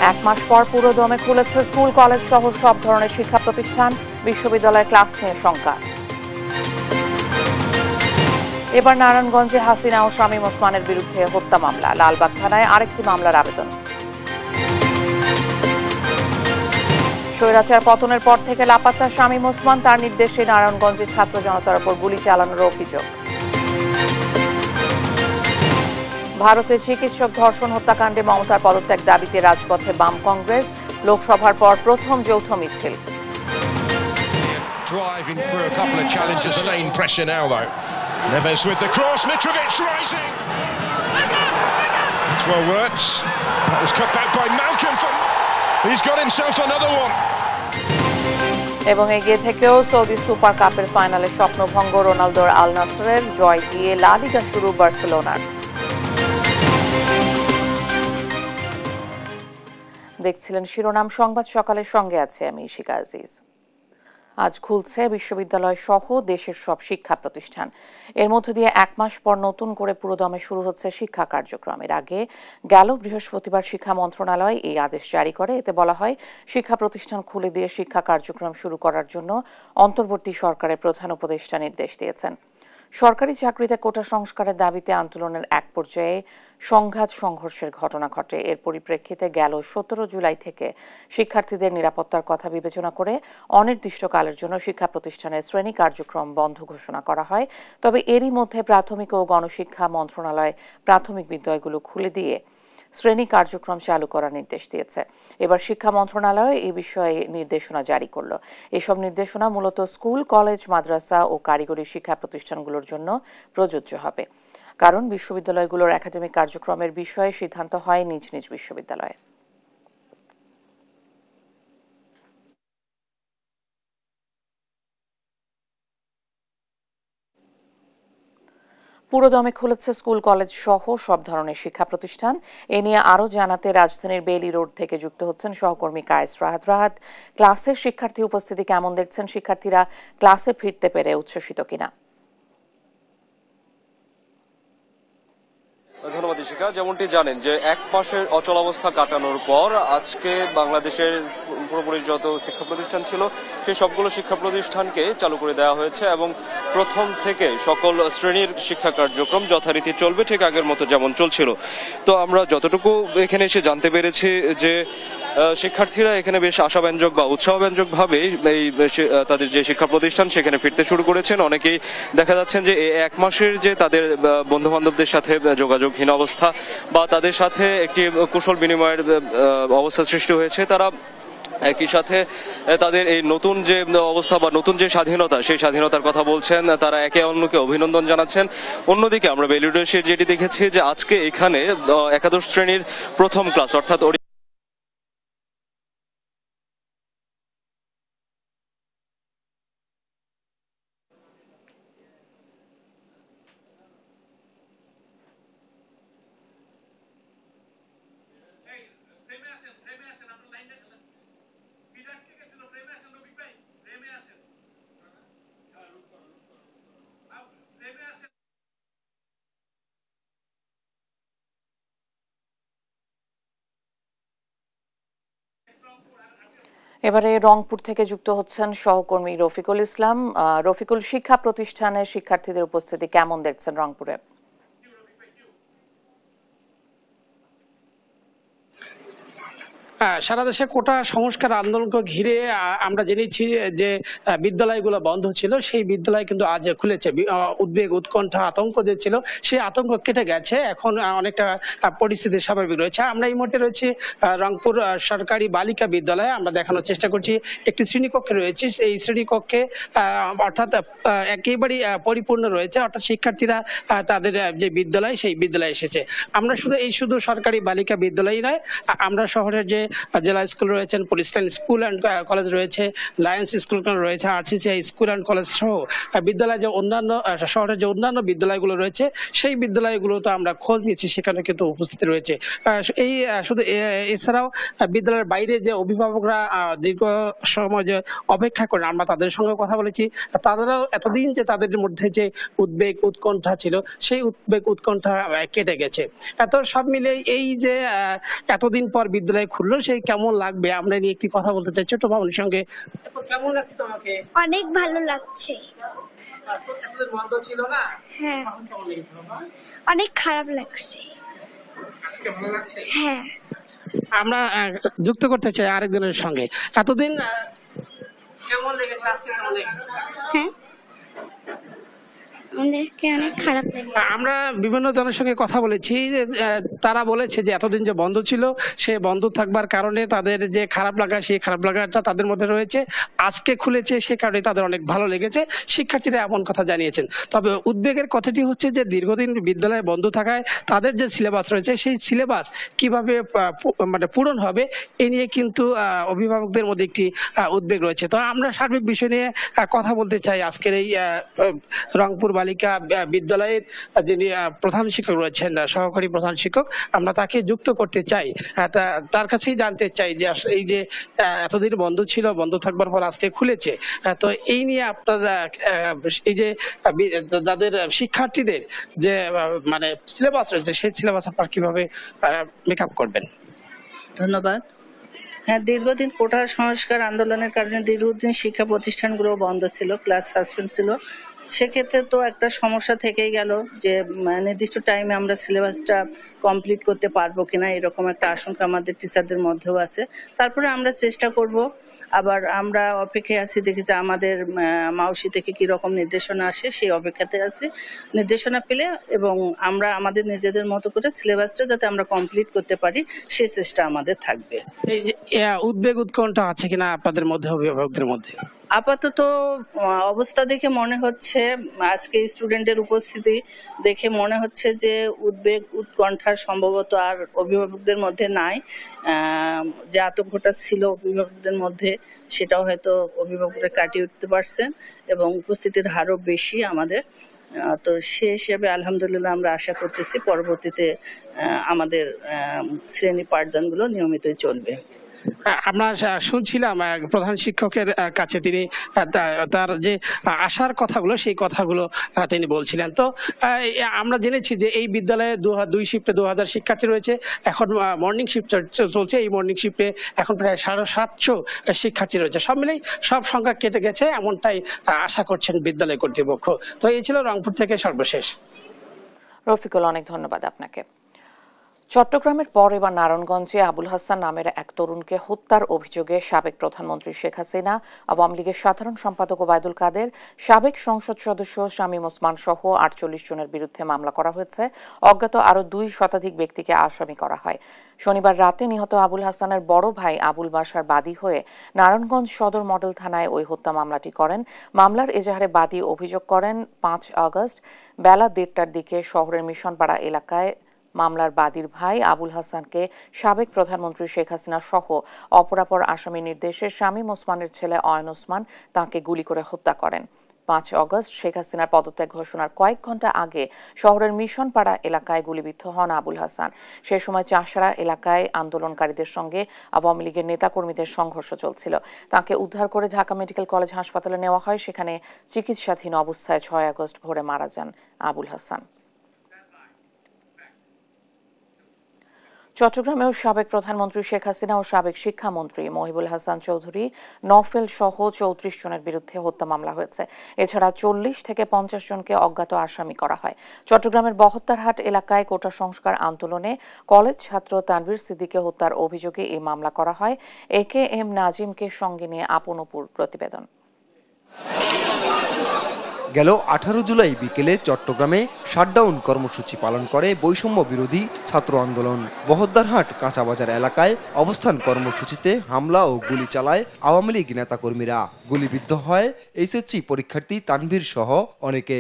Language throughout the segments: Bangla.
এক মাস পর পুরোদমে খুলেছে স্কুল কলেজ সহ সব ধরনের শিক্ষা প্রতিষ্ঠান, বিশ্ববিদ্যালয়ে ক্লাস নিয়ে শঙ্কা। এবার নারায়ণগঞ্জে হাসিনা ও শামীম ওসমানের বিরুদ্ধে হত্যা মামলা, লালবাগ থানায় আরেকটি মামলার আবেদন। স্বৈরাচার পতনের পর থেকে লাপাত্তা শামীম ওসমান, তার নির্দেশে নারায়ণগঞ্জে ছাত্র জনতার উপর গুলি চালানোর অভিযোগ। ভারতে চিকিৎসক ধর্ষণ হত্যাকাণ্ডে মমতার পদত্যাগ দাবিতে রাজপথে বাম কংগ্রেস, লোকসভার পর প্রথম যৌথ মিছিল। এবং এগিয়ে থেকেও সৌদি সুপার কাপের ফাইনালে স্বপ্নভঙ্গ রোনালদোর আল নাসরের, জয় দিয়ে লা লিগা শুরু বার্সেলোনার। দেখছিলেন শিরোনাম সংবাদ, সকালের সঙ্গে আছে আমি ইশিকা আজিজ। আজ খুলছে বিশ্ববিদ্যালয় সহ দেশের সব শিক্ষা প্রতিষ্ঠান। এর মধ্য দিয়ে এক মাস পর নতুন করে পুরোদমে শুরু হচ্ছে শিক্ষা কার্যক্রম। এর আগে গেল বৃহস্পতিবার শিক্ষা মন্ত্রণালয় এই আদেশ জারি করে। এতে বলা হয়, শিক্ষা প্রতিষ্ঠান খুলে দিয়ে শিক্ষা কার্যক্রম শুরু করার জন্য অন্তর্বর্তী সরকারের প্রধান উপদেষ্টা নির্দেশ দিয়েছেন। সরকারি চাকরিতে কোটা সংস্কারের দাবিতে আন্দোলনের এক পর্যায়ে সংঘাত সংঘর্ষের ঘটনা ঘটে। এর পরিপ্রেক্ষিতে গেল 17 জুলাই থেকে শিক্ষার্থীদের নিরাপত্তার কথা বিবেচনা করে অনির্দিষ্টকালের জন্য শিক্ষা প্রতিষ্ঠানের শ্রেণী কার্যক্রম বন্ধ ঘোষণা করা হয়। তবে এরই মধ্যে প্রাথমিক ও গণশিক্ষা মন্ত্রণালয় প্রাথমিক বিদ্যালয়গুলো খুলে দিয়ে শ্রেণী কার্যক্রম চালু করার নির্দেশ দিয়েছে। এবার শিক্ষা মন্ত্রণালয় এই বিষয়ে নির্দেশনা জারি করল। এসব নির্দেশনা মূলত স্কুল, কলেজ, মাদ্রাসা ও কারিগরি শিক্ষা প্রতিষ্ঠানগুলোর জন্য প্রযোজ্য হবে, কারণ বিশ্ববিদ্যালয়গুলোর একাডেমিক কার্যক্রমের বিষয়ে সিদ্ধান্ত হয় নিজ নিজ বিশ্ববিদ্যালয়ে। পুরোদমে খুলেছে স্কুল, কলেজ সহ সব ধরনের শিক্ষা প্রতিষ্ঠান। এ নিয়ে আরও জানাতে রাজধানীর বেইলি রোড থেকে যুক্ত হচ্ছেন সহকর্মী কায়েস রাহাত। রাহাত, ক্লাসের শিক্ষার্থী উপস্থিতি কেমন দেখছেন? শিক্ষার্থীরা ক্লাসে ফিরতে পেরে উচ্ছ্বসিত কিনা? ধন্যবাদ ইশিকা। যেমনটি জানেন যে এক মাসের অচলাবস্থা কাটানোর পর আজকে বাংলাদেশের পুরোপুরি যত শিক্ষা প্রতিষ্ঠান ছিল সেই সবগুলো শিক্ষা প্রতিষ্ঠানকে চালু করে দেওয়া হয়েছে এবং প্রথম থেকে সকল শ্রেণীর শিক্ষা কার্যক্রম যথারীতি চলবে, ঠিক আগের মতো যেমন চলছিল। তো আমরা যতটুকু এখানে এসে জানতে পেরেছি যে শিক্ষার্থীরা এখানে বেশ আশাব্যঞ্জক বা উৎসাহব্যঞ্জক ভাবে এই তাদের যে শিক্ষা প্রতিষ্ঠান সেখানে ফিরতে শুরু করেছেন। অনেকেই দেখা যাচ্ছেন যে এই এক মাসের যে তাদের বন্ধু বান্ধবদের সাথে যোগাযোগহীন অবস্থা বা তাদের সাথে একটি কুশল বিনিময়ের অবস্থা সৃষ্টি হয়েছে, তারা একই সাথে তাদের এই নতুন যে অবস্থা বা নতুন যে স্বাধীনতা সেই স্বাধীনতার কথা বলছেন, তারা একে অন্যকে অভিনন্দন জানাচ্ছেন। অন্যদিকে আমরা বেইলি রোডে যেটি দেখেছি যে আজকে এখানে একাদশ শ্রেণীর প্রথম ক্লাস অর্থাৎ এবারে রংপুর থেকে যুক্ত হচ্ছেন সহকর্মী রফিকুল ইসলাম। রফিকুল, শিক্ষা প্রতিষ্ঠানের শিক্ষার্থীদের উপস্থিতি কেমন দেখছেন রংপুরে? সারা দেশে কোটা সংস্কার আন্দোলনকে ঘিরে আমরা জেনেছি যে বিদ্যালয়গুলো বন্ধ ছিল, সেই বিদ্যালয় কিন্তু আজ খুলেছে। উদ্বেগ, উৎকণ্ঠা, আতঙ্ক যে ছিল সেই আতঙ্ক কেটে গেছে, এখন অনেকটা পরিস্থিতি স্বাভাবিক রয়েছে। আমরা এই মুহূর্তে রয়েছি রংপুর সরকারি বালিকা বিদ্যালয়ে। আমরা দেখানোর চেষ্টা করছি একটি শ্রেণীকক্ষে রয়েছে। এই শ্রেণীকক্ষে অর্থাৎ একেবারে পরিপূর্ণ রয়েছে, অর্থাৎ শিক্ষার্থীরা তাদের যে বিদ্যালয় সেই বিদ্যালয়ে এসেছে। আমরা শুধু সরকারি বালিকা বিদ্যালয় নয়, আমরা শহরের যে জেলা স্কুল রয়েছেন, পুলিশলাইন স্কুল অ্যান্ড কলেজ রয়েছে, লায়ন্স স্কুল রয়েছে, আরসিসিআই স্কুল অ্যান্ড কলেজ সহ বিদ্যালয় যে অন্যান্য শহরের যে অন্যান্য বিদ্যালয়গুলো রয়েছে সেই বিদ্যালয়গুলোতে আমরা খোঁজ নিচ্ছি, সেখানে কিন্তু উপস্থিত রয়েছে। এই শুধু এছাড়াও বিদ্যালয়ের বাইরে যে অভিভাবকরা দীর্ঘ সময় যে অপেক্ষা করেন, আমরা তাদের সঙ্গে কথা বলেছি। তাদেরও এতদিন যে তাদের মধ্যে যে উদ্বেগ, উৎকণ্ঠা ছিল সেই উদ্বেগ, উৎকণ্ঠা কেটে গেছে। এত সব মিলে এই যে এতদিন পর বিদ্যালয় খুললো সেই কেমন লাগবে আমরা নিয়ে একটি কথা বলতে চাই ছোট মামুনির সঙ্গে। কেমন লাগছে তোমাকে? অনেক ভালো লাগছে। বন্ধ ছিল না? হ্যাঁ, কেমন লেগেছে বাবা? অনেক খারাপ লাগছে। আজকে ভালো লাগছে? হ্যাঁ। আমরা যুক্ত করতে চাই আরেকজনের সঙ্গে। এতদিন কেমন লেগেছে, আজকে কেমন লেগেছে? হ্যাঁ, আমাদেরকে অনেক খারাপ লাগে। আমরা বিভিন্ন জনের সঙ্গে কথা বলেছি যে তারা বলেছে যে এতদিন যে বন্ধ ছিল সে বন্ধ থাকবার কারণে তাদের যে খারাপ লাগা সেই খারাপ লাগাটা তাদের মধ্যে রয়েছে। আজকে খুলেছে সে কারণে তাদের অনেক ভালো লেগেছে, শিক্ষার্থীরা এমন কথা জানিয়েছেন। তবে উদ্বেগের কথাটি হচ্ছে যে দীর্ঘদিন বিদ্যালয় বন্ধ থাকায় তাদের যে সিলেবাস রয়েছে সেই সিলেবাস কিভাবে মানে পূরণ হবে এ নিয়ে কিন্তু অভিভাবকদের মধ্যে একটি উদ্বেগ রয়েছে। তো আমরা সার্বিক বিষয় নিয়ে কথা বলতে চাই আজকের এই রংপুর বালিকা বিদ্যালয়ের যিনি প্রধান শিক্ষক রয়েছেন, সহকারী প্রধান শিক্ষক, আমরা তাকে যুক্ত করতে চাই। তার কাছেই জানতে চাই যে এই যে এতদিন বন্ধ ছিল, বন্ধ থাকবার পর আজকে খুলেছে, তো এই নিয়ে আপনারা এই যে যাদের শিক্ষার্থীদের যে মানে সিলেবাস রয়েছে সেই সিলেবাস আপনারা কিভাবে মেকআপ করবেন? ধন্যবাদ। হ্যাঁ, দীর্ঘদিন কোটা সংস্কার আন্দোলনের কারণে দীর্ঘদিন শিক্ষা প্রতিষ্ঠানগুলো বন্ধ ছিল, ক্লাস সাসপেন্ড ছিল। সেক্ষেত্রে তো একটা সমস্যা থেকেই গেল যে নির্দিষ্ট টাইমে আমরা সিলেবাসটা কমপ্লিট করতে পারবো কিনা, এরকম একটা আশঙ্কা আমাদের টিচারদের মধ্যেও আছে। তারপরে আমরা চেষ্টা করব। আবার আমরা অপেক্ষায় আছি, দেখি যে আমাদের মাউসি থেকে কি রকম নির্দেশনা আসে, সেই অপেক্ষাতে আছি। নির্দেশনা পেলে এবং আমরা আমাদের নিজেদের মতো করে সিলেবাসটা যাতে আমরা কমপ্লিট করতে পারি সেই চেষ্টা আমাদের থাকবে। এই যে উদ্বেগ উৎকণ্ঠা আছে কিনা আপনাদের মধ্যে, অভিভাবকদের মধ্যে? আপাতত অবস্থা দেখে মনে হচ্ছে, আজকে স্টুডেন্টের উপস্থিতি দেখে মনে হচ্ছে যে উদ্বেগ উৎকণ্ঠা সম্ভবত আর অভিভাবকদের মধ্যে নাই। যে আতঙ্কটা ছিল অভিভাবকদের মধ্যে সেটাও হয়তো অভিভাবকরা কাটিয়ে উঠতে পারছেন এবং উপস্থিতির হারও বেশি আমাদের। তো সে হিসেবে আলহামদুলিল্লাহ আমরা আশা করতেছি পরবর্তীতে আমাদের শ্রেণী পাঠদানগুলো নিয়মিতই চলবে। আমরা শুনছিলাম প্রধান শিক্ষকের কাছে তিনি তার যে আশার কথাগুলো সেই কথাগুলো তিনি বলছিলেন। তো আমরা জেনেছি যে এই বিদ্যালয়ে 2 শিফটে 2000 শিক্ষার্থী রয়েছে। এখন মর্নিং শিফট চলছে। এই মর্নিং শিফটে এখন প্রায় 750 শিক্ষার্থী রয়েছে। সব মিলেই সব সংখ্যা কেটে গেছে এমনটাই আশা করছেন বিদ্যালয় কর্তৃপক্ষ। তো এই ছিল রংপুর থেকে সর্বশেষ। রফিকুল, অনেক ধন্যবাদ আপনাকে। চট্টগ্রামের পর এবার নারায়ণগঞ্জে আবুল হাসান নামের এক তরুণকে হত্যার অভিযোগে সাবেক প্রধানমন্ত্রী শেখ হাসিনা, আওয়ামী লীগের সাধারণ সম্পাদক ওবায়দুল কাদের, সাবেক সংসদ সদস্য শামীম ওসমান সহ 48 জনের বিরুদ্ধে মামলা করা হয়েছে। অজ্ঞাত আরও 2 শতাধিক ব্যক্তিকে আসামি করা হয়। শনিবার রাতে নিহত আবুল হাসানের বড় ভাই আবুল বাশার বাদী হয়ে নারায়ণগঞ্জ সদর মডেল থানায় ওই হত্যা মামলাটি করেন। মামলার এজাহারে বাদী অভিযোগ করেন 5 আগস্ট বেলা 1:30টার দিকে শহরের মিশনপাড়া এলাকায় মামলার বাদীর ভাই আবুল হাসানকে সাবেক প্রধানমন্ত্রী শেখ হাসিনা সহ অপরাপর আসামি নির্দেশে শামীম ওসমানের ছেলে অয়ন ওসমান তাঁকে গুলি করে হত্যা করেন। 5 আগস্ট শেখ হাসিনার পদত্যাগ ঘোষণার কয়েক ঘণ্টা আগে শহরের মিশনপাড়া এলাকায় গুলিবিদ্ধ হন আবুল হাসান। সে সময় চাষারা এলাকায় আন্দোলনকারীদের সঙ্গে আওয়ামী লীগের নেতাকর্মীদের সংঘর্ষ চলছিল। তাকে উদ্ধার করে ঢাকা মেডিকেল কলেজ হাসপাতালে নেওয়া হয়। সেখানে চিকিৎসাধীন অবস্থায় 6 আগস্ট ভোরে মারা যান আবুল হাসান। চট্টগ্রামেও সাবেক প্রধানমন্ত্রী শেখ হাসিনা ও সাবেক শিক্ষামন্ত্রী মহিবুল হাসান চৌধুরী নফেল সহ 34 জনের বিরুদ্ধে হত্যা মামলা হয়েছে। এছাড়া 40 থেকে 50 জনকে অজ্ঞাত আসামি করা হয়। চট্টগ্রামের বহত্তারহাট এলাকায় কোটা সংস্কার আন্দোলনে কলেজ ছাত্র তানভীর সিদ্দিককে হত্যার অভিযোগে এই মামলা করা হয়। AKM নাজিমকে সঙ্গে নিয়ে আপনপুর প্রতিবেদন। গেল 18 জুলাই বিকেলে চট্টগ্রামে শাটডাউন কর্মসূচি পালন করে বৈষম্য বিরোধী ছাত্র আন্দোলন। বহদ্দারহাট কাঁচাবাজার এলাকায় অবস্থান কর্মসূচিতে হামলা ও গুলি চালায় আওয়ামী লীগ নেতাকর্মীরা। গুলিবিদ্ধ হয় SSC পরীক্ষার্থী তানভীর সহ অনেকে।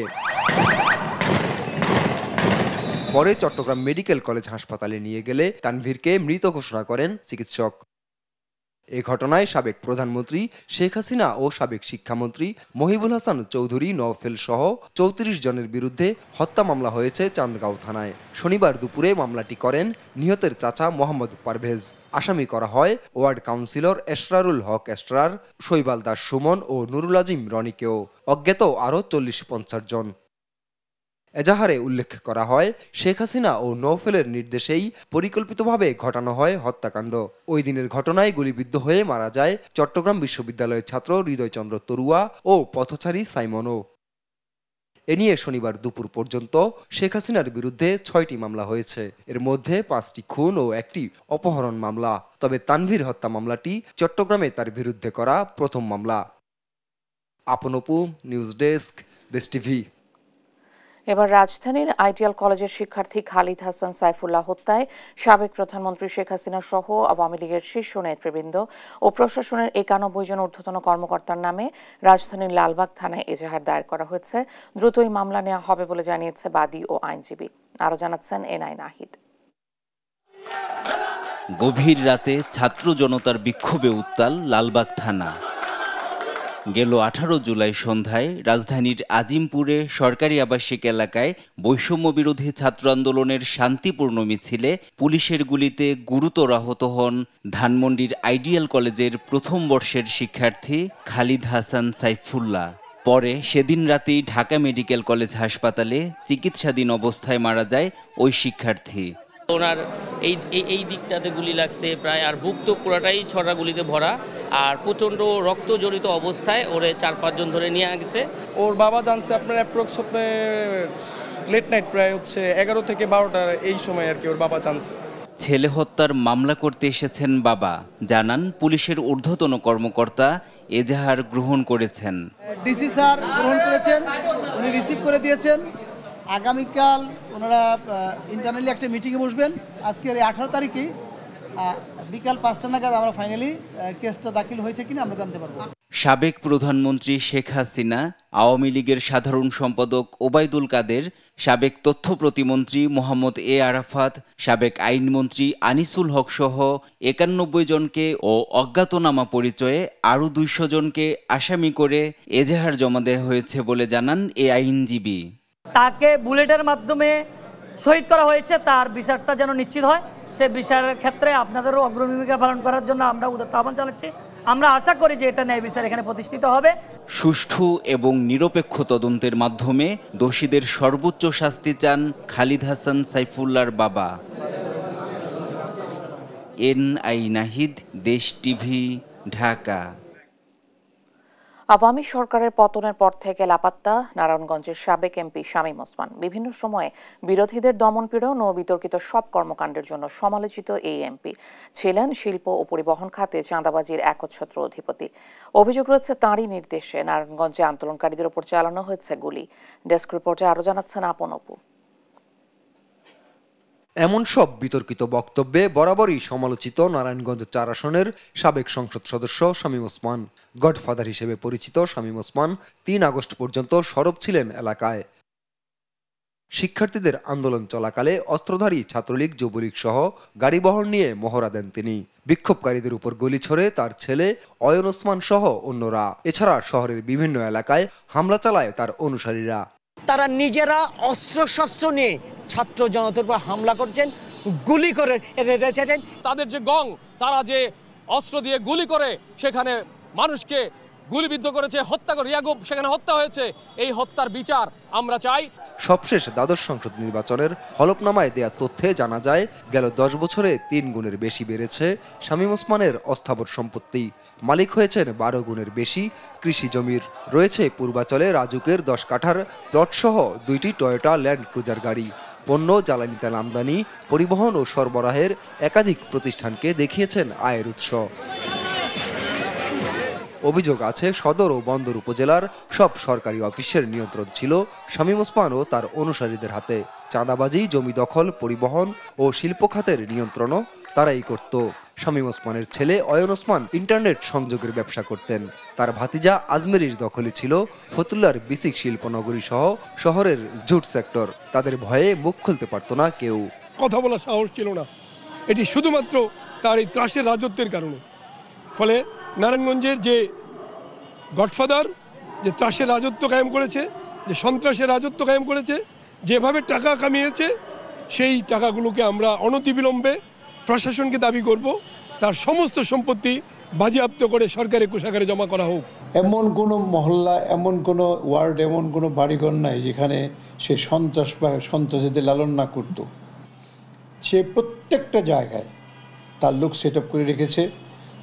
পরে চট্টগ্রাম মেডিকেল কলেজ হাসপাতালে নিয়ে গেলে তানভীরকে মৃত ঘোষণা করেন চিকিৎসক। এ ঘটনায় সাবেক প্রধানমন্ত্রী শেখ হাসিনা ও সাবেক শিক্ষামন্ত্রী মহিবুল হাসান চৌধুরী নওফেল সহ 34 জনের বিরুদ্ধে হত্যা মামলা হয়েছে চান্দগাঁও থানায়। শনিবার দুপুরে মামলাটি করেন নিহতের চাচা মোহাম্মদ পারভেজ। আসামি করা হয় ওয়ার্ড কাউন্সিলর এসরারুল হক এসরার, শৈবাল দাস সুমন ও নুরুল আজিম রনিকেও। অজ্ঞাত আরও 40-50 জন। এজাহারে উল্লেখ করা হয়, শেখ হাসিনা ও নওফেলের নির্দেশেই পরিকল্পিতভাবে ঘটানো হয় হত্যাকাণ্ড। ওই দিনের ঘটনায় গুলিবিদ্ধ হয়ে মারা যায় চট্টগ্রাম বিশ্ববিদ্যালয়ের ছাত্র হৃদয়চন্দ্র তরুয়া ও পথচারী সাইমনও। এ নিয়ে শনিবার দুপুর পর্যন্ত শেখ হাসিনার বিরুদ্ধে ৬টি মামলা হয়েছে। এর মধ্যে 5টি খুন ও 1টি অপহরণ মামলা। তবে তানভীর হত্যা মামলাটি চট্টগ্রামে তার বিরুদ্ধে করা প্রথম মামলা। আপন অপু, নিউজ ডেস্ক, দেশ টিভি। এবার রাজধানীর আইডিয়াল কলেজের শিক্ষার্থী খালিদ হাসান সাইফুল্লাহ হত্যায় সাবেক প্রধানমন্ত্রী শেখ হাসিনা সহ আওয়ামী লীগের শীর্ষ নেতৃবৃন্দ ও প্রশাসনের 91 জন ঊর্ধ্বতন কর্মকর্তার নামে রাজধানীর লালবাগ থানায় এজাহার দায়ের করা হয়েছে। দ্রুতই মামলা নেওয়া হবে বলে জানিয়েছে বাদী ও আইনজীবী। আরও জানাচ্ছেন এনআই নাহিদ। গভীর রাতে ছাত্র জনতার বিক্ষোভে উত্তাল লালবাগ থানা। গেল 18 জুলাই সন্ধ্যায় রাজধানীর আজিমপুরে সরকারি আবাসিক এলাকায় বৈষম্য বিরোধী ছাত্র আন্দোলনের শান্তিপূর্ণ মিছিলে পুলিশের গুলিতে গুরুতর আহত হন ধানমন্ডির আইডিয়াল কলেজের প্রথম বর্ষের শিক্ষার্থী খালিদ হাসান সাইফুল্লাহ। পরে সেদিন রাতেই ঢাকা মেডিকেল কলেজ হাসপাতালে চিকিৎসাধীন অবস্থায় মারা যায় ওই শিক্ষার্থী। ওনার এই দিকটাতে গুলি লাগছে প্রায়, আর বুক তো পুরাটাই 6টা গুলিতে ভরা, আর প্রচণ্ড রক্তজড়িত অবস্থায় ওরে 4-5 জন ধরে নিয়ে গেছে। ওর বাবা জানছে আপনার অ্যাপ্রক্স লেট নাইট প্রায় 11 থেকে 12টা এই সময় আর কি ওর বাবা জানছে। ছেলে হত্যার মামলা করতে এসেছেন বাবা, জানান পুলিশের ঊর্ধ্বতন কর্মকর্তা এজাহার গ্রহণ করেছেন। ডিসি স্যার গ্রহণ করেছেন, উনি রিসিভ করে দিয়েছেন। আগামীকাল ওনারা ইন্টারনালি একটা মিটিংয়ে বসবেন। আজকের 18 তারিখে বিকাল 5টা নাগাদ আমরা ফাইনালি কেসটা দাখিল হয়েছে কিনা আমরা জানতে পারবো। সাবেক প্রধানমন্ত্রী শেখ হাসিনা, আওয়ামী লীগের সাধারণ সম্পাদক ওবায়দুল কাদের, সাবেক তথ্য প্রতিমন্ত্রী মোহাম্মদ এ আরাফাত, সাবেক আইনমন্ত্রী আনিসুল হক সহ 91 জনকে ও অজ্ঞাতনামা পরিচয়ে আরও 200 জনকে আসামি করে এজাহার জমা দেওয়া হয়েছে বলে জানান এ আইনজীবী। তাকে বুলেটের মাধ্যমে শহীদ করা হয়েছে, তার বিচারটা যেন নিশ্চিত হয়। সে বিচারের ক্ষেত্রে আপনাদেরও অগ্রণী ভূমিকা পালন করার জন্য আমরা উদাত্ত আহ্বান চালাচ্ছি। আমরা আশা করি যে এটা ন্যায় বিচার এখানে প্রতিষ্ঠিত হবে। সুষ্ঠু এবং নিরপেক্ষ তদন্তের মাধ্যমে দোষীদের সর্বোচ্চ শাস্তি চান খালিদ হাসান সাইফুল্লাহর বাবা। এনআই নাহিদ, দেশ টিভি, ঢাকা। আওয়ামী সরকারের পতনের পর থেকে লাপাত্তা নারায়ণগঞ্জের সাবেক এমপি শামীম ওসমান। বিভিন্ন সময়ে বিরোধীদের দমনপীড়ন ও বিতর্কিত সব কর্মকাণ্ডের জন্য সমালোচিত এই এমপি ছিলেন শিল্প ও পরিবহন খাতে চাঁদাবাজির একচ্ছত্র অধিপতি। অভিযোগ রয়েছে তাঁরই নির্দেশে নারায়ণগঞ্জে আন্দোলনকারীদের উপর চালানো হয়েছে গুলি। ডেস্ক রিপোর্টে আরও জানাচ্ছেন আপন অপু। এমন সব বিতর্কিত বক্তব্যে বরাবরই সমালোচিত নারায়ণগঞ্জ 4 আসনের সাবেক সংসদ সদস্য শামীম ওসমান। গডফাদার হিসেবে পরিচিত শামীম ওসমান 3 আগস্ট পর্যন্ত সরব ছিলেন এলাকায়। শিক্ষার্থীদের আন্দোলন চলাকালে অস্ত্রধারী ছাত্রলীগ, যুবলীগ সহ গাড়িবহর নিয়ে মহড়া দেন তিনি। বিক্ষোভকারীদের উপর গুলি ছড়ে তার ছেলে অয়ন ওসমান সহ অন্যরা। এছাড়া শহরের বিভিন্ন এলাকায় হামলা চালায় তার অনুসারীরা। তারা নিজেরা অস্ত্রশস্ত্র নিয়ে ছাত্র জনতার উপর হামলা করছেন, গুলি করে রেখেছেন। তাদের যে গং, তারা যে অস্ত্র দিয়ে গুলি করে সেখানে মানুষকে গুলিবিদ্ধ করেছে, হত্যা করে ইয়াগুব সেখানে হত্যা হয়েছে। এই হত্যার বিচার আমরা চাই। সবশেষ দ্বাদশ সংসদ নির্বাচনের হলফনামায় দেয়া তথ্যে জানা যায় গেল 10 বছরে 3 গুণের বেশি বেড়েছে শামীম ওসমানের অস্থাবর সম্পত্তি। মালিক হয়েছেন 12 গুণের বেশি কৃষি জমির। রয়েছে পূর্বাচলে রাজুকের 10 কাঠার প্লট সহ 2টি টয়োটা ল্যান্ড ক্রুজার গাড়ি। পণ্য, জ্বালানি তেল আমদানি, পরিবহন ও সরবরাহের একাধিক প্রতিষ্ঠানকে দেখিয়েছেন আয়ের উৎস। অভিযোগ আছে সদর ও বন্দর উপজেলার সব সরকারি অফিসের নিয়ন্ত্রণ ছিল শামীম ওসমান ও তার অনুসারীদের হাতে। চাঁদাবাজি, জমি দখল, পরিবহন ও শিল্প খাতের নিয়ন্ত্রণও তারাই করত। শামীম ওসমানের ছেলে অয়ন ওসমান ইন্টারনেট সংযোগের ব্যবসা করতেন। তার ভাতিজা আজমেরির দখলে ছিল ফতুল্লার বিসিক শিল্পনগরী সহ শহরের জুট সেক্টর। তাদের ভয়ে মুখ খুলতে পারত না কেউ। কথা বলার সাহস ছিল না। এটি শুধুমাত্র তার এই ত্রাসের রাজত্বের কারণে। ফলে নারায়ণগঞ্জের যে গডফাদার, যে ত্রাসের রাজত্ব কায়েম করেছে, যে সন্ত্রাসের রাজত্ব কায়েম করেছে, যেভাবে টাকা কামিয়েছে, সেই টাকাগুলোকে আমরা অনতিবিলম্বে প্রশাসনকে দাবি করব তার সমস্ত সম্পত্তি বাজেয়াপ্ত করে সরকারি কোষাগারে জমা করা হোক। এমন কোনো মহল্লা, এমন কোনো ওয়ার্ড, এমন কোনো বাড়িঘর নাই যেখানে সে সন্ত্রাস বা সন্ত্রাসীদের লালন না করত। সে প্রত্যেকটা জায়গায় তার লোক সেট আপ করে রেখেছে।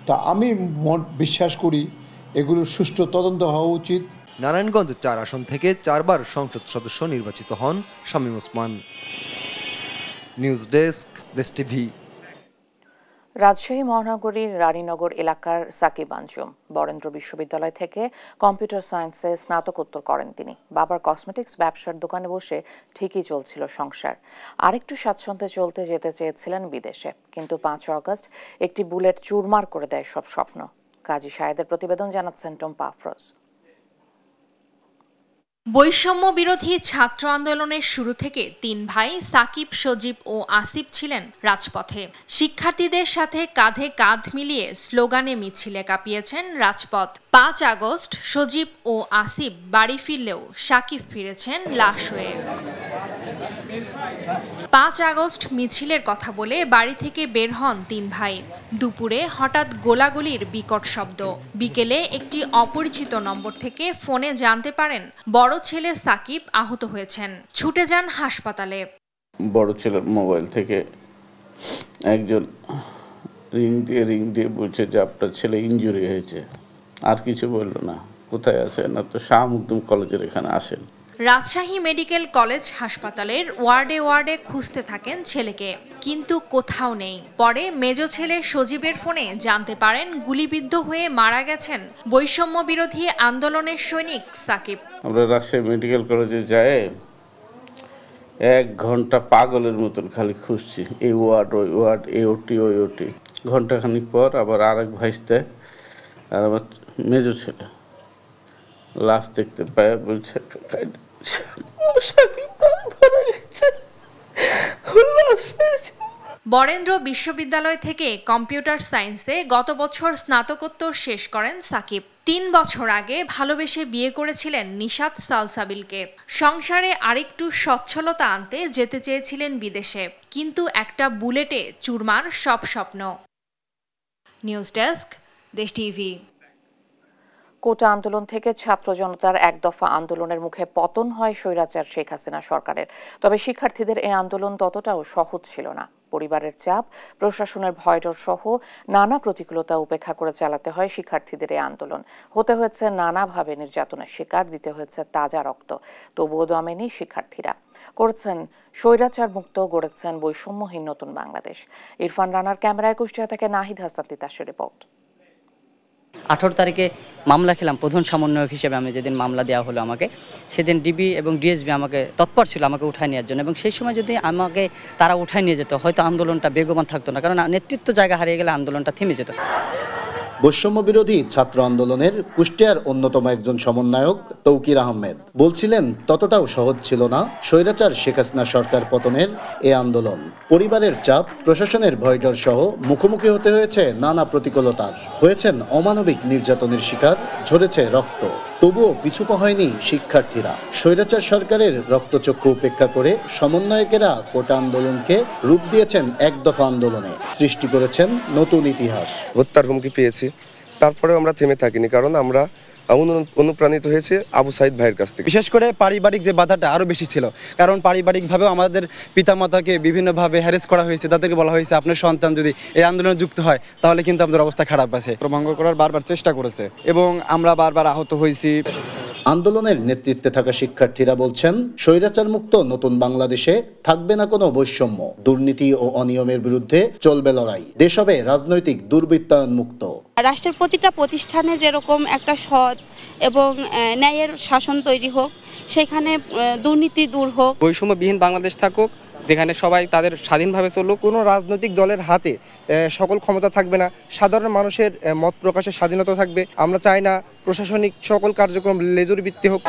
তা আমি বিশ্বাস করি এগুলোর সুষ্ঠু তদন্ত হওয়া উচিত। নারায়ণগঞ্জ 4 আসন থেকে 4 বার সংসদ সদস্য নির্বাচিত হন শামীম ওসমান। নিউজ ডেস্ক, দেশ টিভি। রাজশাহী মহানগরীর রানীনগর এলাকার সাকিব আঞ্জুম বরেন্দ্র বিশ্ববিদ্যালয় থেকে কম্পিউটার সায়েন্সে স্নাতকোত্তর করেন তিনি। বাবার কসমেটিক্স ব্যবসার দোকানে বসে ঠিকই চলছিল সংসার। আরেকটু স্বাচ্ছন্দ্যে চলতে যেতে চেয়েছিলেন বিদেশে, কিন্তু 5 আগস্ট একটি বুলেট চুরমার করে দেয় সব স্বপ্ন। কাজী সায়েদের প্রতিবেদন, জানাচ্ছেন টম্পা আফরোজ। বৈষম্য বিরোধী ছাত্র আন্দোলনের শুরু থেকে 3 ভাই সাকিব, সজীব ও আসিফ ছিলেন রাজপথে। শিক্ষার্থীদের সাথে কাঁধে কাঁধ মিলিয়ে স্লোগানে মিছিলে কাঁপিয়েছেন রাজপথ। 5 আগস্ট সজীব ও আসিফ বাড়ি ফিরলেও সাকিব ফিরেছেন লাশ হয়ে। 5 আগস্ট মিছিলের কথা বলে বাড়ি থেকে বের হন 3 ভাই। দুপুরে হঠাৎ গোলাগুলির বিকট শব্দ। বিকেলে একটি অপরিচিত নম্বর থেকে ফোনে জানতে পারেন বড় ছেলে সাকিব আহত হয়েছেন। ছুটে যান হাসপাতালে। বড় ছেলের মোবাইল থেকে একজন রিং দিয়ে বলছে যে আপনার ছেলে ইনজুরি হয়েছে। আর কিছু বলল না। কোথায় আছেন? না তো শাহ মুকদুম কলেজের এখানে আসেন। রাজশাহী মেডিকেল কলেজ হাসপাতালের ওয়ার্ডে ওয়ার্ডে খুঁজতে থাকেন ছেলেকে, কিন্তু কোথাও নেই। পরে মেজো ছেলে সজীবের ফোনে জানতে পারেন গুলিবিদ্ধ হয়ে মারা গেছেন বৈষম্য বিরোধী আন্দোলনের সৈনিক সাকিব। আমরা রাজশাহী মেডিকেল কলেজে যাই 1 ঘন্টা পাগলের মতন খালি খুঁজছি, এই ওয়ার্ড ওই ওয়ার্ড, এই ওটি ওই ওটি। ঘন্টাখানিক পর আবার আরেক ভাইস্তে আর আমার মেজো ছেলে লাশ দেখতে পায়, বলছে বরেন্দ্র বিশ্ববিদ্যালয় থেকে কম্পিউটার সায়েন্সে গত বছর স্নাতকোত্তর শেষ করেন সাকিব। 3 বছর আগে ভালোবেসে বিয়ে করেছিলেন নিশাত সালসাবিলকে। সংসারে আরেকটু সচ্ছলতা আনতে যেতে চেয়েছিলেন বিদেশে, কিন্তু একটা বুলেটে চুরমার সব স্বপ্ন। নিউজ ডেস্ক, দেশ টিভি। কোটা আন্দোলন থেকে ছাত্র জনতার এক দফা আন্দোলনের মুখে পতন হয় স্বৈরাচার শেখ হাসিনা সরকারের। তবে শিক্ষার্থীদের এই আন্দোলন ততটাও সহজ ছিল না। পরিবারের চাপ, প্রশাসনের ভয়ডর সহ নানা প্রতিকূলতা উপেক্ষা করে চালাতে হয় শিক্ষার্থীদের এই আন্দোলন। হতে হয়েছে নানাভাবে নির্যাতনের শিকার, দিতে হয়েছে তাজা রক্ত। তবুও দমেনি শিক্ষার্থীরা। করেছেন স্বৈরাচার মুক্ত, গড়েছেন বৈষম্যহীন নতুন বাংলাদেশ। ইরফান রানার ক্যামেরায় কুষ্টিয়া থেকে নাহিদ হাসান তিতাসের রিপোর্ট। 18 তারিখে মামলা খেলাম প্রধান সমন্বয়ক হিসেবে। আমি যেদিন মামলা দেওয়া হলো আমাকে, সেদিন ডিবি এবং ডিএসবি আমাকে তৎপর ছিল আমাকে উঠায় নেওয়ার জন্য, এবং সেই সময় যদি আমাকে তারা উঠায় নিয়ে যেত হয়তো আন্দোলনটা বেগবান থাকতো না, কারণ নেতৃত্ব জায়গা হারিয়ে গেলে আন্দোলনটা থেমে যেত। বৈষম্য বিরোধী ছাত্র আন্দোলনের কুষ্টিয়ার অন্যতম একজন সমন্বয়ক তৌকির আহমেদ বলছিলেন ততটাও সহজ ছিল না স্বৈরাচার শেখ হাসিনা সরকার পতনের এ আন্দোলন। পরিবারের চাপ, প্রশাসনের ভয়ডর সহ মুখোমুখি হতে হয়েছে নানা প্রতিকূলতার। হয়েছেন অমানবিক নির্যাতনের শিকার, ঝরেছে রক্ত। তবুও পিছুপা হয়নি শিক্ষার্থীরা। স্বৈরাচার সরকারের রক্তচক্ষু উপেক্ষা করে সমন্বয়কেরা কোটা আন্দোলনকে রূপ দিয়েছেন এক দফা আন্দোলনে, সৃষ্টি করেছেন নতুন ইতিহাস। হত্যার হুমকি পেয়েছি, তারপরেও আমরা থেমে থাকিনি, কারণ আমরা অনুপ্রাণিত হয়েছে আবু সাইদ ভাইয়ের কাছ থেকে। বিশেষ করে পারিবারিক যে বাধাটা আরও বেশি ছিল, কারণ পারিবারিকভাবেও আমাদের পিতামাতাকে বিভিন্নভাবে হ্যারেস করা হয়েছে। তাদেরকে বলা হয়েছে আপনার সন্তান যদি এই আন্দোলনে যুক্ত হয় তাহলে কিন্তু আমাদের অবস্থা খারাপ আছে। প্রভঙ্গ করার বারবার চেষ্টা করেছে এবং আমরা বারবার আহত হয়েছি। আন্দোলনের নেতৃত্বে থাকা শিক্ষার্থীরা বলছেন স্বৈরাচার মুক্ত নতুন বাংলাদেশে থাকবে না কোনো বৈষম্য, দুর্নীতি ও অনিয়মের বিরুদ্ধে চলবে লড়াই। দেশ হবে রাজনৈতিক দুর্বৃত্তায়ন মুক্ত। রাষ্ট্রের প্রতিটা প্রতিষ্ঠানে যেরকম একটা সৎ এবং ন্যায়ের শাসন তৈরি হোক, সেখানে দুর্নীতি দূর হোক। বৈষম্যবিহীন বাংলাদেশ থাকুক, যেখানে সবাই তাদের স্বাধীনভাবে চলুক। কোনো রাজনৈতিক দলের হাতে সকল ক্ষমতা থাকবে না, সাধারণ মানুষের মত প্রকাশের স্বাধীনতা থাকবে। আমরা চাই না প্রশাসনিক সকল কার্যক্রম লেজুর ভিত্তি হোক।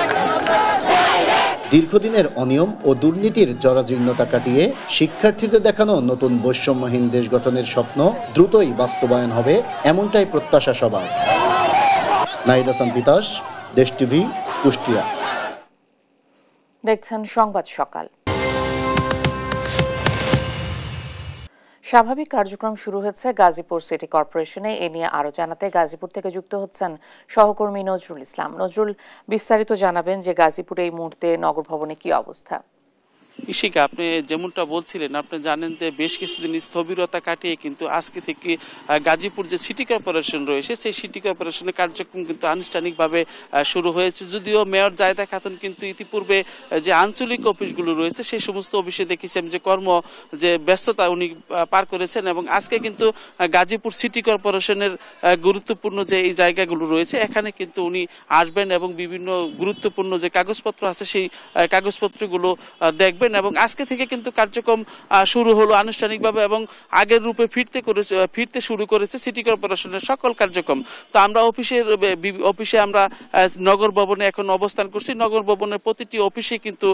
দীর্ঘদিনের অনিয়ম ও দুর্নীতির জরাজীর্ণতা কাটিয়ে শিক্ষার্থীদের দেখানো নতুন বৈষম্যহীন দেশ গঠনের স্বপ্ন দ্রুতই বাস্তবায়ন হবে, এমনটাই প্রত্যাশা সবার। নাহিদ হাসান তিতাস, দেশ টিভি, কুষ্টিয়া। দেখছেন সংবাদ সকাল। স্বাভাবিক কার্যক্রম শুরু হয়েছে গাজীপুর সিটি কর্পোরেশনে। এ নিয়ে আরো জানাতে গাজীপুর থেকে যুক্ত হচ্ছেন সহকর্মী নজরুল ইসলাম। নজরুল, বিস্তারিত জানাবেন যে গাজীপুরে এই মুহূর্তে নগর ভবনে কি অবস্থা? ইশিকা, আপনি যেমনটা বলছিলেন, আপনি জানেন যে বেশ কিছুদিন স্থবিরতা কাটিয়ে কিন্তু আজকে থেকে গাজীপুর যে সিটি কর্পোরেশন রয়েছে সেই সিটি কর্পোরেশনের কার্যক্রম কিন্তু আনুষ্ঠানিকভাবে শুরু হয়েছে। যদিও মেয়র জায়দা খাতুন কিন্তু ইতিপূর্বে যে আঞ্চলিক অফিসগুলো রয়েছে সেই সমস্ত অফিসে দেখেছেন যে যে ব্যস্ততা উনি পার করেছেন, এবং আজকে কিন্তু গাজীপুর সিটি কর্পোরেশনের গুরুত্বপূর্ণ যে এই জায়গাগুলো রয়েছে এখানে কিন্তু উনি আসবেন এবং বিভিন্ন গুরুত্বপূর্ণ যে কাগজপত্র আছে সেই কাগজপত্রগুলো দেখবেন। এবং আজকে থেকে কিন্তু কার্যক্রম শুরু হলো আনুষ্ঠানিকভাবে এবং আগের রূপে ফিরতে শুরু করেছে সিটি কর্পোরেশনের সকল কার্যক্রম। তো আমরা অফিসে আমরা নগর ভবনে এখন অবস্থান করছি। নগর ভবনের প্রতিটি অফিসে কিন্তু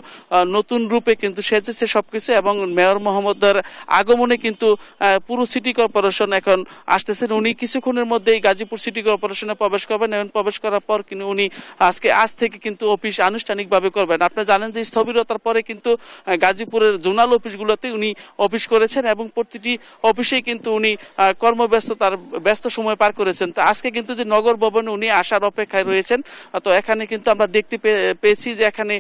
নতুন রূপে কিন্তু সেজেছে সবকিছু, এবং মেয়র মোহাম্মদের আগমনে কিন্তু পুরো সিটি কর্পোরেশন এখন আসতেছেন। উনি কিছুক্ষণের মধ্যেই গাজীপুর সিটি কর্পোরেশনে প্রবেশ করবেন এবং প্রবেশ করার পর কিন্তু উনি আজ থেকে কিন্তু অফিস আনুষ্ঠানিকভাবে করবেন। আপনারা জানেন যে স্থবিরতার পরে কিন্তু গাজীপুরের জোনাল অফিসগুলোতে উনি অফিস করেছেন এবং প্রতিটি অফিসেই কিন্তু উনি ব্যস্ত সময় পার করেছেন। তো আজকে কিন্তু যে নগর ভবনে উনি আসার অপেক্ষায় রয়েছেন। তো এখানে কিন্তু আমরা দেখতে পেয়েছি যে এখানে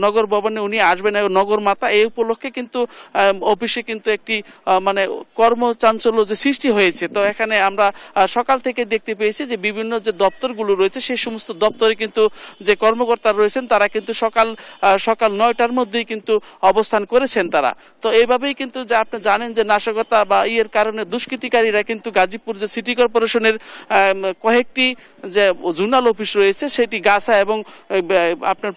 নগর ভবনে উনি আসবেন এবং নগর মাতা এই উপলক্ষে কিন্তু অফিসে কিন্তু একটি মানে কর্মচাঞ্চল্য যে সৃষ্টি হয়েছে। তো এখানে আমরা সকাল থেকে দেখতে পেয়েছি যে বিভিন্ন যে দপ্তরগুলো রয়েছে সেই সমস্ত দপ্তরে কিন্তু যে কর্মকর্তা রয়েছেন তারা কিন্তু সকাল 9টার মধ্যেই কিন্তু অবস্থান করেছেন তারা। তো এইভাবেই কিন্তু যে আপনি জানেন যে নাশকতা বা এর কারণে দুষ্কৃতিকারীরা কিন্তু গাজীপুর যে সিটি কর্পোরেশনের কয়েকটি যে জোনাল অফিস রয়েছে সেটি গাছা এবং আপনার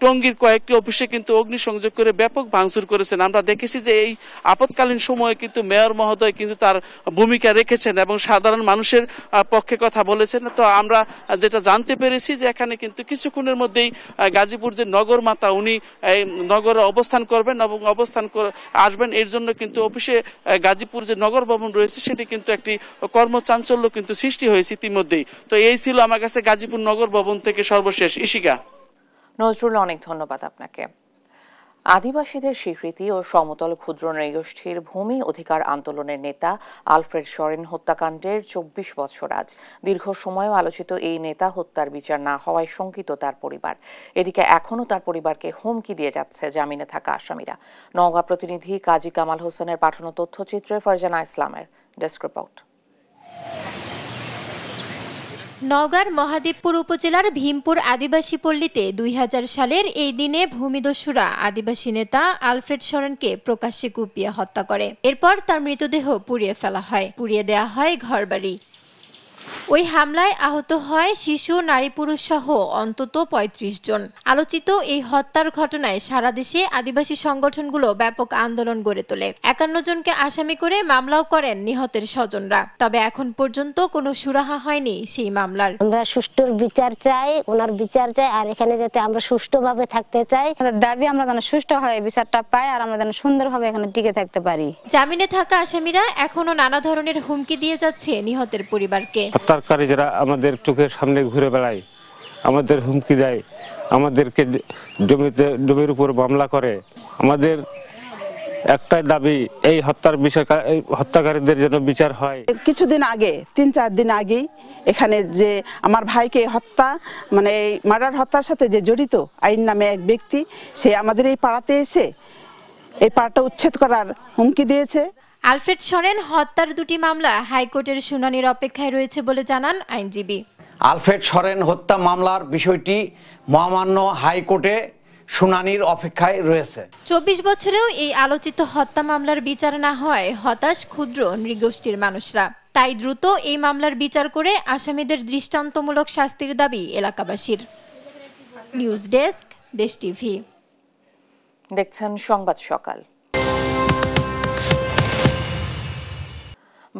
টঙ্গীর কয়েকটি অফিসে কিন্তু অগ্নিসংযোগ করে ব্যাপক ভাঙচুর করেছেন। আমরা দেখেছি যে এই আপৎকালীন সময়ে কিন্তু মেয়র মহোদয় কিন্তু তার ভূমিকা রেখেছেন এবং সাধারণ মানুষের পক্ষে কথা বলেছেন। তো আমরা যেটা জানতে পেরেছি যে এখানে কিন্তু কিছুক্ষণের মধ্যেই গাজীপুর যে নগর মাতা উনি নগরে অবস্থান করবেন এবং আসবেন। এর জন্য কিন্তু অফিসে গাজীপুর যে নগর ভবন রয়েছে সেটি কিন্তু একটি কর্মচাঞ্চল্য কিন্তু সৃষ্টি হয়েছে ইতিমধ্যেই। তো এই ছিল আমার কাছে গাজীপুর নগর ভবন থেকে সর্বশেষ। ইশিকা। নজরুল, অনেক ধন্যবাদ আপনাকে। আদিবাসীদের স্বীকৃতি ও সমতল ক্ষুদ্র নৃগোষ্ঠীর ভূমি অধিকার আন্দোলনের নেতা আলফ্রেড সরেন হত্যাকাণ্ডের 24 বছর আজ। দীর্ঘ সময়ও আলোচিত এই নেতা হত্যার বিচার না হওয়ায় শঙ্কিত তার পরিবার। এদিকে এখনও তার পরিবারকে হুমকি দিয়ে যাচ্ছে জামিনে থাকা আসামিরা। নওগাঁ প্রতিনিধি কাজী কামাল হোসেনের পাঠানো তথ্যচিত্রে ফারজানা ইসলামের ডেস্ক রিপোর্ট। নওগাঁর মহাদেবপুর উপজেলার ভীমপুর আদিবাসী পল্লীতে 2000 সালের এই দিনে ভূমিদস্যুরা আদিবাসী নেতা আলফ্রেড সরেনকে প্রকাশ্যে কুপিয়ে হত্যা করে। এরপর তার মৃতদেহ পুড়িয়ে ফেলা হয়, পুড়িয়ে দেয়া হয় ঘরবাড়ি। ওই হামলায় আহত হয় শিশু, নারী, পুরুষ সহ অন্তত 35 জন। আলোচিত এই হত্যার ঘটনায় সারা দেশে আদিবাসী সংগঠনগুলো ব্যাপক আন্দোলন গড়ে তোলে। 51 জনকে আসামি করে মামলাও করেন নিহতের স্বজনরা। তবে এখন পর্যন্ত কোনো সুরাহা হয়নি সেই মামলার। আমরা সুষ্ঠু বিচার চাই, ওনার বিচার চাই, আর এখানে যাতে আমরা সুষ্ঠুভাবে থাকতে চাই। দাবি আমরা যেন সুষ্ঠুভাবে বিচারটা পাই আর আমরা যেন সুন্দরভাবে এখানে টিকে থাকতে পারি। জামিনে থাকা আসামিরা এখনো নানা ধরনের হুমকি দিয়ে যাচ্ছে নিহতের পরিবারকে। হত্যাকারী যারা আমাদের চোখের সামনে ঘুরে বেড়ায়, আমাদের হুমকি দেয়, আমাদেরকে জমির উপর মামলা করে। আমাদের একটাই দাবি, এই হত্যাকারীদের জন্য বিচার হয়। কিছুদিন আগে 3-4 দিন আগেই এখানে যে আমার ভাইকে হত্যা মানে এই মার্ডার হত্যার সাথে যে জড়িত আইন নামে এক ব্যক্তি, সে আমাদের এই পাড়াতে এসে এই পাড়াটা উচ্ছেদ করার হুমকি দিয়েছে। আলফ্রেড সরেন হত্যার 2টি মামলা হাইকোর্টের শুনানির অপেক্ষায় রয়েছে বলে জানান আইনজীবী। আলফ্রেড সরেন হত্যা মামলার বিষয়টি মহামান্য হাইকোর্টে শুনানির অপেক্ষায় রয়েছে। 24 বছরেও এই আলোচিত হত্যা মামলার বিচার না হয় হতাশ ক্ষুদ্র নৃগোষ্ঠীর মানুষরা। তাই দ্রুত এই মামলার বিচার করে আসামিদের দৃষ্টান্তমূলক শাস্তির দাবি এলাকাবাসীর। নিউজ ডেস্ক, দেশ টিভি। দেখছেন সংবাদ সকাল।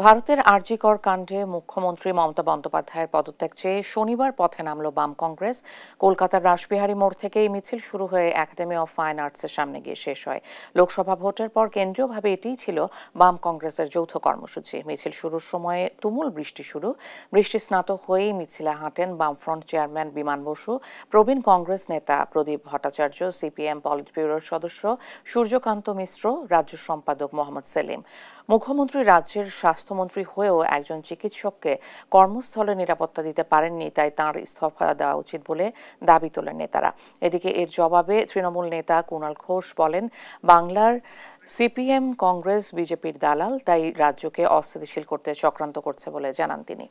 ভারতের আরজিকর কাণ্ডে মুখ্যমন্ত্রী মমতা বন্দ্যোপাধ্যায়ের পদত্যাগ চেয়ে শনিবার পথে নামল বাম কংগ্রেস। কলকাতার রাসবিহারী মোড় থেকে এই মিছিল শুরু হয়ে একাডেমি অফ ফাইন আর্টসের সামনে গিয়ে শেষ হয়। লোকসভা ভোটের পর কেন্দ্রীয়ভাবে এটিই ছিল বাম কংগ্রেসের যৌথ কর্মসূচি। মিছিল শুরুর সময়ে তুমুল বৃষ্টি শুরু। বৃষ্টি স্নাত হয়েই মিছিলে হাঁটেন বামফ্রন্ট চেয়ারম্যান বিমান বসু, প্রবীণ কংগ্রেস নেতা প্রদীপ ভট্টাচার্য, সিপিএম পলিট ব্যুরোর সদস্য সূর্যকান্ত মিশ্র, রাজ্য সম্পাদক মোহাম্মদ সেলিম। মুখ্যমন্ত্রী রাজ্যের স্বাস্থ্যমন্ত্রী হয়েও একজন চিকিৎসককে কর্মস্থলে নিরাপত্তা দিতে পারেননি, তাই তাঁর ইস্তফা দেওয়া উচিত বলে দাবি তোলেন নেতারা। এদিকে এর জবাবে তৃণমূল নেতা কুণাল ঘোষ বলেন, বাংলার সিপিএম কংগ্রেস বিজেপির দালাল, তাই রাজ্যকে অস্থিতিশীল করতে চক্রান্ত করছে বলে জানান তিনি।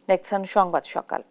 দেখছেন সংবাদ সকাল।